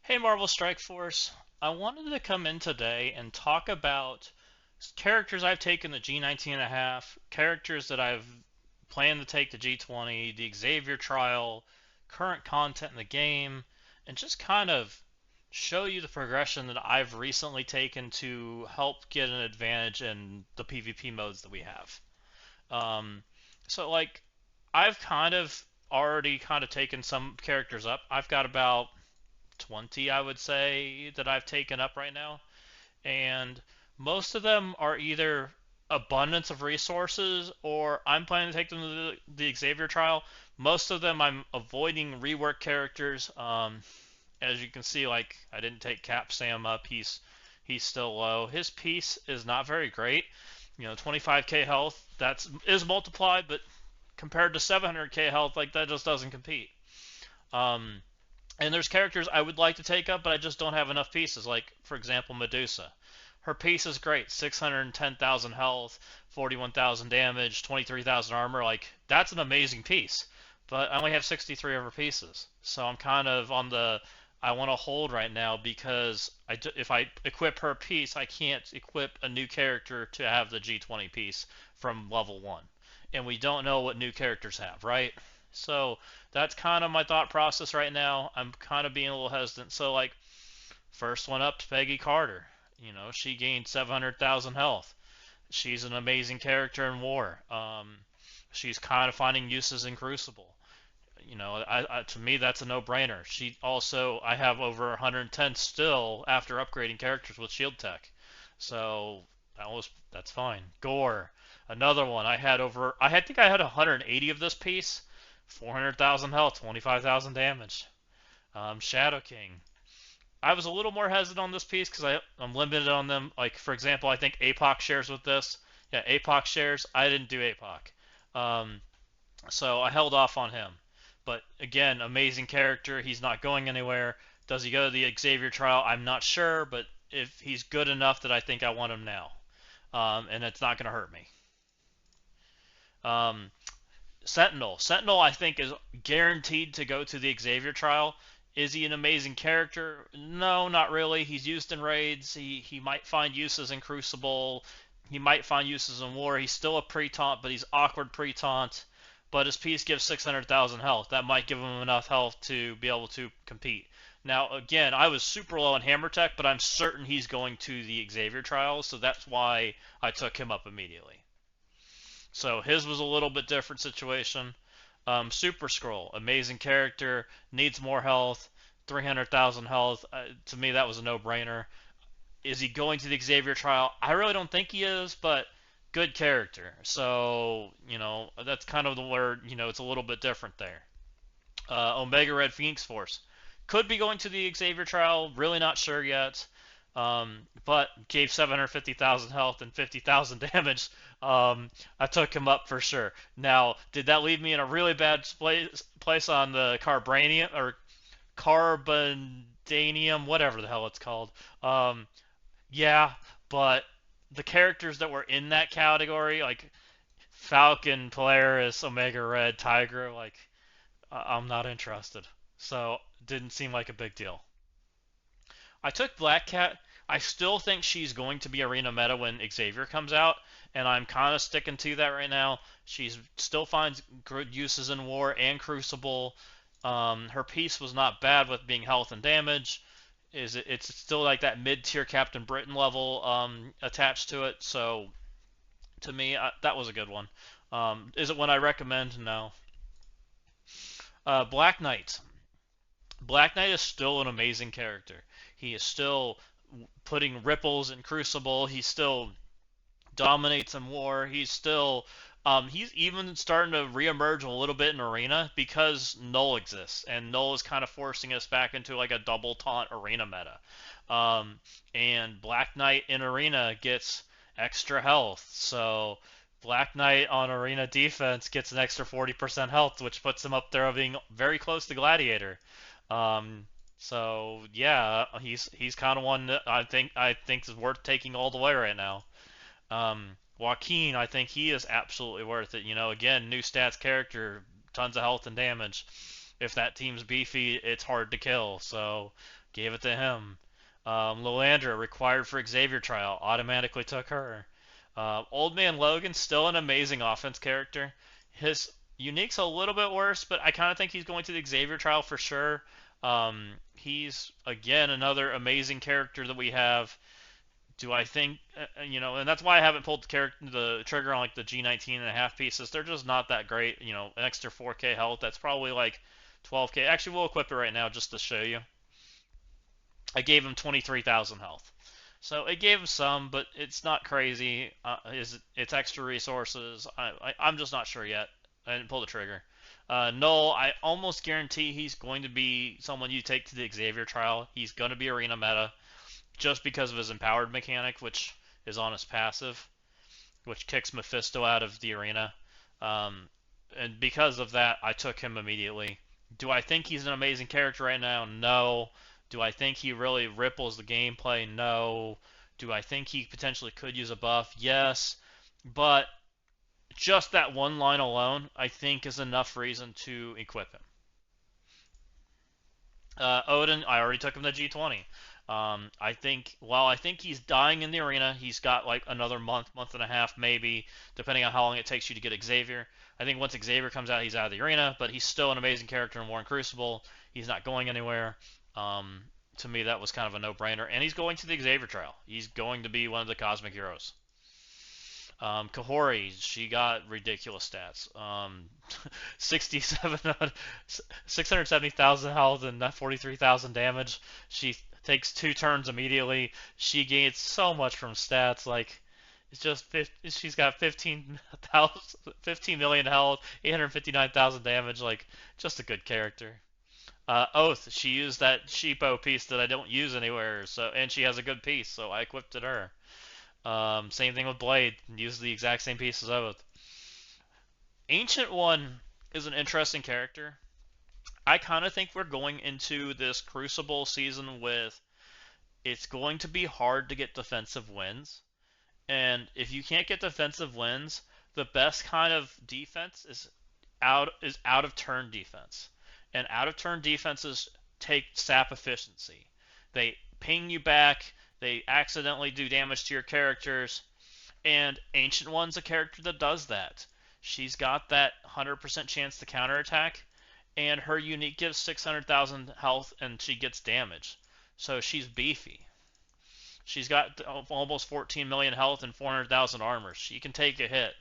Hey Marvel Strike Force, I wanted to come in today and talk about characters I've taken the G19 and a half, characters that I've planned to take the G20, the Xavier trial, current content in the game, and just kind of show you the progression that I've recently taken to help get an advantage in the PvP modes that we have. Um, so I've kind of already kind of taken some characters up. I've got about 20, I would say, that I've taken up right now. And most of them are either abundance of resources or I'm planning to take them to the Xavier trial. Most of them I'm avoiding rework characters. As you can see, like I didn't take Cap Sam up. He's still low. His piece is not very great. 25k health that's is multiplied, but compared to 700k health, like that just doesn't compete. Um, and there's characters I would like to take up, but I just don't have enough pieces. Like, for example, Medusa. Her piece is great 610,000 health, 41,000 damage, 23,000 armor. Like, that's an amazing piece. But I only have 63 of her pieces. So I'm kind of on the. I want to hold right now because if I equip her piece, I can't equip a new character to have the G20 piece from level 1. And we don't know what new characters have, right? So that's kind of my thought process right now. I'm kind of being a little hesitant. So like first one up, Peggy Carter. She gained 700,000 health. She's an amazing character in War. She's kind of finding uses in Crucible. To me that's a no-brainer. She also I have over 110 still after upgrading characters with Shield Tech. So that's fine. Gore, another one. I think I had 180 of this piece. 400,000 health, 25,000 damage. Shadow King. I was a little more hesitant on this piece because I'm limited on them. Like, for example, I think APOC shares with this. Yeah, APOC shares. I didn't do APOC. Um, so I held off on him. But again, amazing character. He's not going anywhere. Does he go to the Xavier trial? I'm not sure, but if he's good enough that I think I want him now. And it's not going to hurt me. Um, Sentinel. Sentinel, I think, is guaranteed to go to the Xavier trial. Is he an amazing character? No, not really. He's used in raids. He might find uses in Crucible. He might find uses in War. He's still a pre-taunt, but he's awkward pre-taunt. But his piece gives 600,000 health. That might give him enough health to be able to compete. Now, again, I was super low on Hammer Tech, but I'm certain he's going to the Xavier trials, so that's why I took him up immediately. So his was a little bit different situation. Super Scroll, amazing character, needs more health, 300,000 health. To me, that was a no-brainer. Is he going to the Xavier trial? I really don't think he is, but good character. So, that's kind of the where, it's a little bit different there. Omega Red Phoenix Force. Could be going to the Xavier trial, really not sure yet. But gave 750,000 health and 50,000 damage. I took him up for sure. Now, did that leave me in a really bad place on the Carbranium or Carbondanium, whatever the hell it's called? Um, yeah, but the characters that were in that category, like Falcon, Polaris, Omega Red, Tiger, like I'm not interested. So didn't seem like a big deal. I took Black Cat. I still think she's going to be arena meta when Xavier comes out, and I'm kind of sticking to that right now. She still finds good uses in War and Crucible. Her piece was not bad with being health and damage. It's still like that mid-tier Captain Britain level attached to it. So to me, that was a good one. Is it one I recommend? No. Black Knight. Black Knight is still an amazing character. He is still putting ripples in Crucible. He still dominates in War. He's even starting to reemerge a little bit in Arena because Knull exists, and Knull is kind of forcing us back into like a double taunt Arena meta. And Black Knight in Arena gets extra health, so Black Knight on Arena defense gets an extra 40% health, which puts him up there being very close to Gladiator. So yeah, he's kind of one that I think is worth taking all the way right now. Joaquin, I think he is absolutely worth it. Again, new stats character, tons of health and damage. If that team's beefy, it's hard to kill. So Gave it to him. Lilandra, required for Xavier trial, automatically took her. Old Man Logan, still an amazing offense character. His unique's a little bit worse, but I kind of think he's going to the Xavier trial for sure. He's, again, another amazing character that we have. Do I think, and that's why I haven't pulled the trigger on like the G19 and a half pieces. They're just not that great. An extra 4K health. That's probably like 12K. Actually, we'll equip it right now just to show you. I gave him 23,000 health. So it gave him some, but it's not crazy. It's extra resources. I'm just not sure yet. I didn't pull the trigger. Knull, I almost guarantee he's going to be someone you take to the Xavier trial. He's going to be arena meta just because of his empowered mechanic, which is on his passive, which kicks Mephisto out of the arena. Um, and because of that, I took him immediately. Do I think he's an amazing character right now? No. Do I think he really ripples the gameplay? No. Do I think he potentially could use a buff? Yes. But just that one line alone, I think, is enough reason to equip him. Odin, I already took him to G20. I think he's dying in the arena. He's got like another month and a half, maybe, depending on how long it takes you to get Xavier. I think once Xavier comes out, he's out of the arena, but he's still an amazing character in War and Crucible. He's not going anywhere. To me, that was kind of a no-brainer. And he's going to the Xavier trial. He's going to be one of the cosmic heroes. Kahori, she got ridiculous stats. 67, 670,000 health and 43,000 damage. She takes 2 turns immediately. She gains so much from stats. Like, it's just she's got 15 million health, 859,000 damage. Like, just a good character. Oath, she used that cheapo piece that I don't use anywhere. And she has a good piece, so I equipped it her. Same thing with Blade. Use the exact same piece as Oath. Ancient One is an interesting character. I kind of think we're going into this Crucible season with it's going to be hard to get defensive wins. And if you can't get defensive wins, the best kind of defense is out of turn defense. And out of turn defenses take sap efficiency. They ping you back, they accidentally do damage to your characters, and Ancient One's a character that does that. She's got that 100% chance to counterattack, and her unique gives 600,000 health and she gets damage. So she's beefy. She's got almost 14 million health and 400,000 armor. She can take a hit.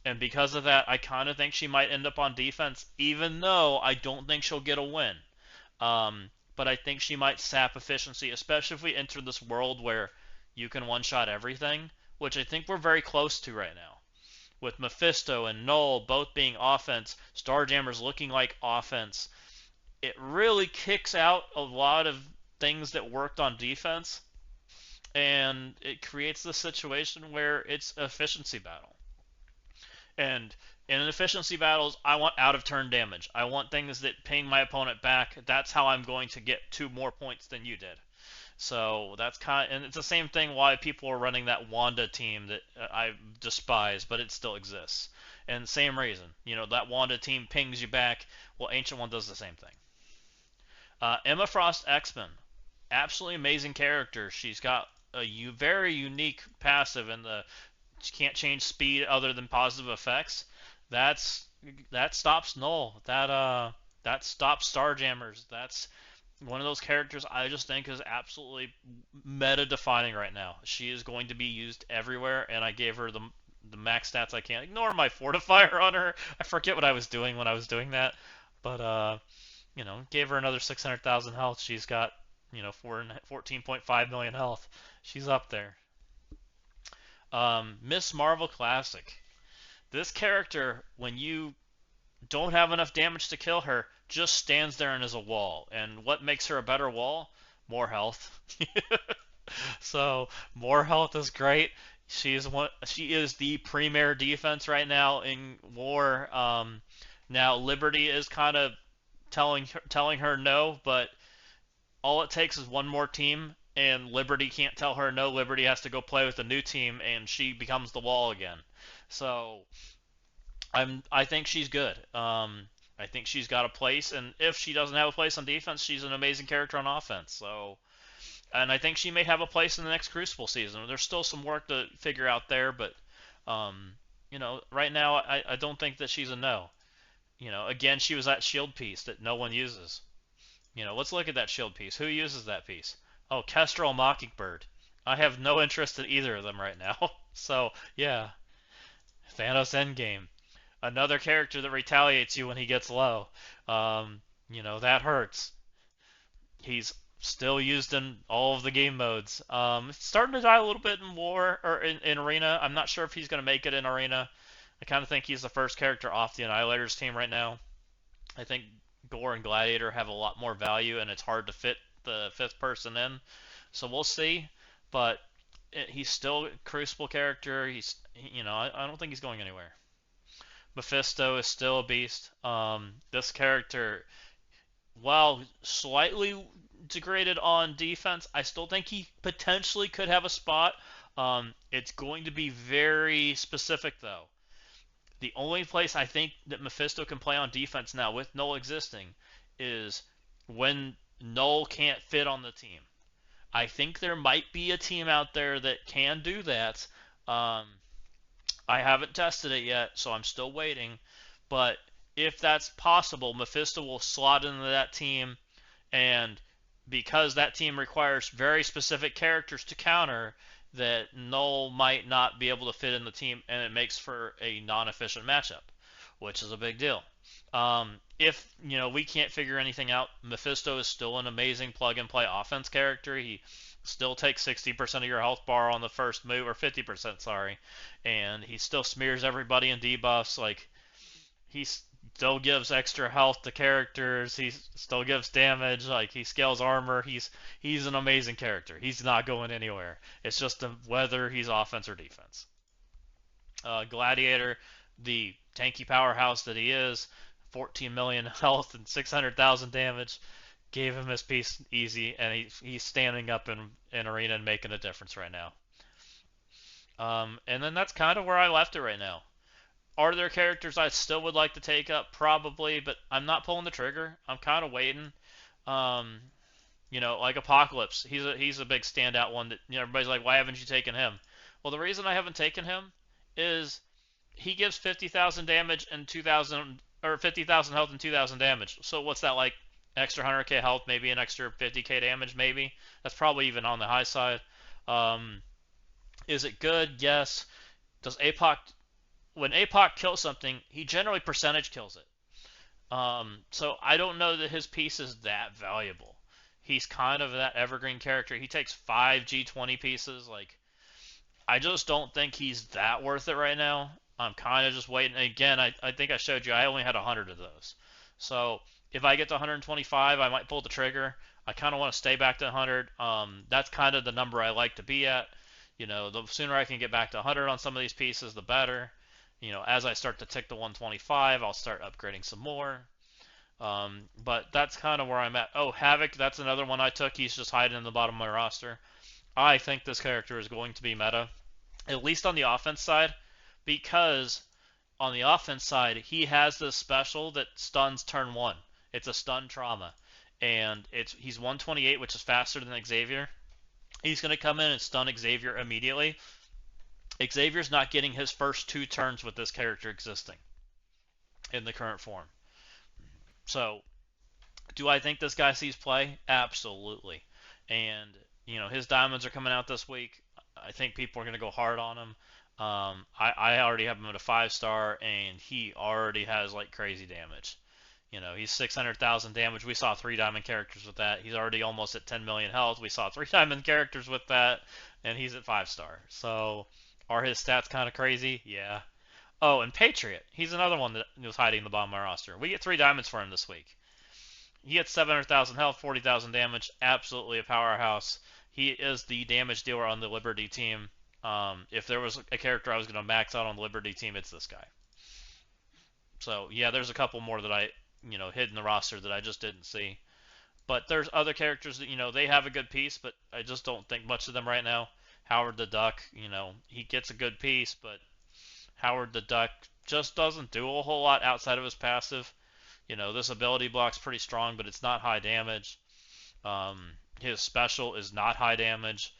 And because of that, I kind of think she might end up on defense, even though I don't think she'll get a win. But I think she might sap efficiency, especially if we enter this world where you can one-shot everything, which I think we're very close to right now. With Mephisto and Knull both being offense, Starjammers looking like offense, it really kicks out a lot of things that worked on defense, and it creates the situation where it's an efficiency battle. And in efficiency battles, I want out of turn damage. I want things that ping my opponent back. That's how I'm going to get 2 more points than you did. So that's and it's the same thing why people are running that Wanda team that I despise, but it still exists. And same reason, that Wanda team pings you back. Well, Ancient One does the same thing. Emma Frost X-Men, absolutely amazing character. She's got a very unique passive in the she can't change speed other than positive effects. That stops Knull. That stops Starjammers. That's one of those characters I just think is absolutely meta defining right now. She is going to be used everywhere, and I gave her the max stats I can. Ignore my fortifier on her. I forget what I was doing when I was doing that, but gave her another 600,000 health. She's got 14.5 million health. She's up there. Miss Marvel Classic. This character, when you don't have enough damage to kill her, just stands there and is a wall. And what makes her a better wall? More health. So more health is great. She is the premier defense right now in War. Now Liberty is kind of telling her no, but all it takes is one more team, and Liberty can't tell her no. Liberty has to go play with a new team, and she becomes the wall again. So I think she's good. I think she's got a place, and if she doesn't have a place on defense, she's an amazing character on offense. So, and I think she may have a place in the next Crucible season. There's still some work to figure out there, but um, right now I don't think that she's a no. Again, she was that shield piece that no one uses. Let's look at that shield piece. Who uses that piece? Oh, Kestrel Mockingbird. I have no interest in either of them right now. So, yeah, Thanos Endgame. Another character that retaliates you when he gets low. That hurts. He's still used in all of the game modes. It's starting to die a little bit in War or in Arena. I'm not sure if he's going to make it in Arena. I kind of think he's the first character off the Annihilators team right now. I think Gore and Gladiator have a lot more value, and it's hard to fit the fifth person in. So we'll see. But he's still a Crucible character. I don't think he's going anywhere. Mephisto is still a beast. This character, while slightly degraded on defense, I still think he potentially could have a spot. It's going to be very specific, though. The only place I think that Mephisto can play on defense now, with Knull existing, is when Knull can't fit on the team. I think there might be a team out there that can do that. I haven't tested it yet, so I'm still waiting. But if that's possible, Mephisto will slot into that team, and because that team requires very specific characters to counter, that Knull might not be able to fit in the team, and it makes for a non-efficient matchup, which is a big deal. If we can't figure anything out, Mephisto is still an amazing plug-and-play offense character. He still takes 60% of your health bar on the first move, or 50%, sorry, and he still smears everybody in debuffs. Like, he still gives extra health to characters. He still gives damage. Like, he scales armor. He's an amazing character. He's not going anywhere. It's just whether he's offense or defense. Gladiator, the tanky powerhouse that he is, 14 million health and 600,000 damage, gave him his piece easy, and he's standing up in arena and making a difference right now. And then that's kind of where I left it right now. Are there characters I still would like to take up? Probably, but I'm not pulling the trigger. I'm kind of waiting. Um, like Apocalypse. He's a big standout one that everybody's like, why haven't you taken him? Well, the reason I haven't taken him is he gives 50,000 damage and 2,000, or 50,000 health and 2,000 damage. So what's that, like? Extra 100k health, maybe an extra 50k damage, maybe. That's probably even on the high side. Is it good? Yes. Does APOC, when APOC kills something, he generally percentage kills it. So I don't know that his piece is that valuable. He's kind of that evergreen character. He takes 5 G20 pieces. Like, I just don't think he's that worth it right now. I'm kind of just waiting. Again, I think I showed you I only had 100 of those. So if I get to 125, I might pull the trigger. I kind of want to stay back to 100. That's kind of the number I like to be at. The sooner I can get back to 100 on some of these pieces, the better. As I start to tick the 125, I'll start upgrading some more. But that's kind of where I'm at. Oh, Havoc, that's another one I took. He's just hiding in the bottom of my roster. I think this character is going to be meta, at least on the offense side, because on the offense side, he has this special that stuns turn 1. It's a stun trauma, and he's 128, which is faster than Xavier. He's going to come in and stun Xavier immediately. Xavier's not getting his first 2 turns with this character existing in the current form. So, do I think this guy sees play? Absolutely. And, his diamonds are coming out this week. I think people are going to go hard on him. I already have him at a 5-star, and he already has, like, crazy damage. He's 600,000 damage. We saw 3 diamond characters with that. He's already almost at 10 million health. We saw 3 diamond characters with that, and he's at 5-star. So, are his stats kind of crazy? Yeah. Oh, and Patriot. He's another one that was hiding in the bottom of my roster. We get 3 diamonds for him this week. He gets 700,000 health, 40,000 damage. Absolutely a powerhouse. He is the damage dealer on the Liberty team. If there was a character I was going to max out on the Liberty team, it's this guy. So, yeah, there's a couple more that I, hid in the roster that I just didn't see. But there's other characters that, they have a good piece, but I just don't think much of them right now. Howard the Duck, he gets a good piece, but Howard the Duck just doesn't do a whole lot outside of his passive. This ability block's pretty strong, but it's not high damage. His special is not high damage.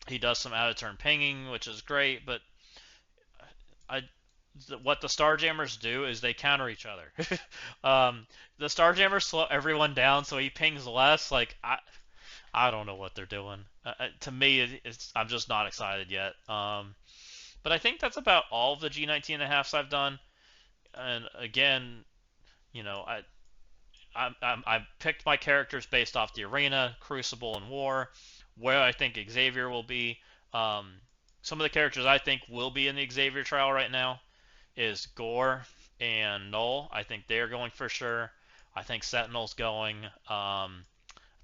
He does some out of turn pinging, which is great, but I what the Starjammers do is they counter each other. um, the Starjammers slow everyone down, so he pings less. Like I don't know what they're doing. To me, I'm just not excited yet. But I think that's about all of the G19 and a halfs I've done. And again, you know, I picked my characters based off the arena, Crucible, and War, where I think Xavier will be. Um, some of the characters I think will be in the Xavier trial right now is Gore and Knull. I think they're going for sure. I think Sentinel's going. I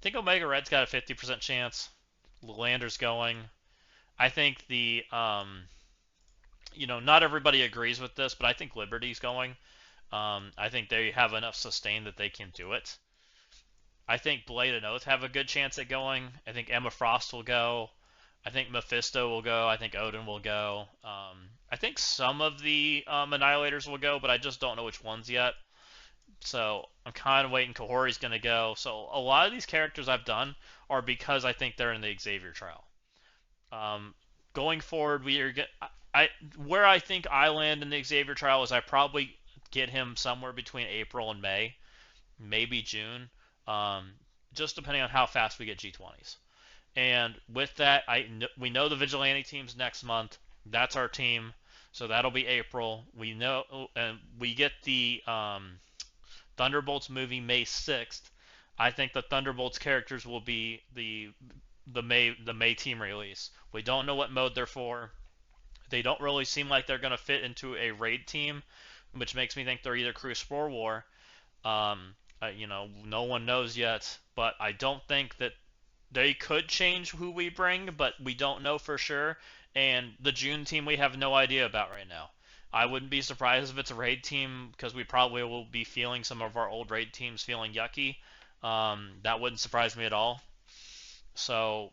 think Omega Red's got a 50% chance. Lander's going. I think not everybody agrees with this, but I think Liberty's going. I think they have enough sustain that they can do it. I think Blade and Oath have a good chance at going. I think Emma Frost will go. I think Mephisto will go. I think Odin will go. I think some of the Annihilators will go, but I just don't know which ones yet. So I'm kind of waiting. Kahori's going to go. So a lot of these characters I've done are because I think they're in the Xavier trial. Um, Going forward, where I think I land in the Xavier trial is I probably get him somewhere between April and May, maybe June, um, just depending on how fast we get G20s. And with that, we know the Vigilante team's next month. That's our team, so that'll be April. We know, and we get the Thunderbolts movie May 6th. I think the Thunderbolts characters will be the May team release. We don't know what mode they're for. They don't really seem like they're going to fit into a raid team, which makes me think they're either Crucible or War. No one knows yet, but I don't think that they could change who we bring, but we don't know for sure. And the June team we have no idea about right now. I wouldn't be surprised if it's a raid team because we probably will be feeling some of our old raid teams feeling yucky. That wouldn't surprise me at all. So,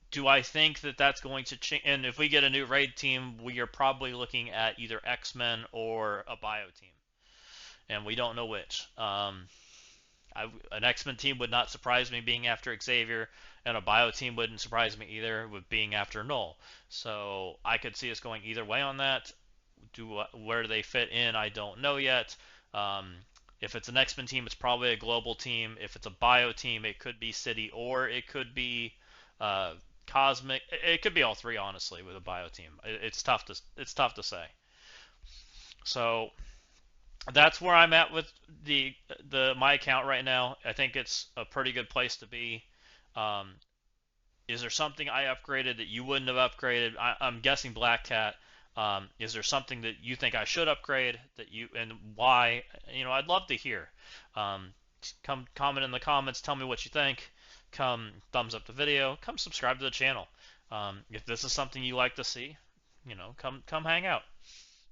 do I think that that's going to change? And if we get a new raid team, we are probably looking at either X-Men or a bio team, and we don't know which. An X-Men team would not surprise me being after Xavier, and a bio team wouldn't surprise me either with being after Knull. So I could see us going either way on that. Where do they fit in? I don't know yet. If it's an X-Men team, it's probably a global team. If it's a bio team, it could be City or it could be Cosmic. It could be all three, honestly, with a bio team. It's tough to say. So that's where I'm at with my account right now. I think it's a pretty good place to be. Um, is there something I upgraded that you wouldn't have upgraded? I'm guessing Black Cat. Is there something that you think I should upgrade and why? I'd love to hear. Um, Come comment in the comments. Tell me what you think. Come thumbs up the video. Come subscribe to the channel. If this is something you like to see, come hang out.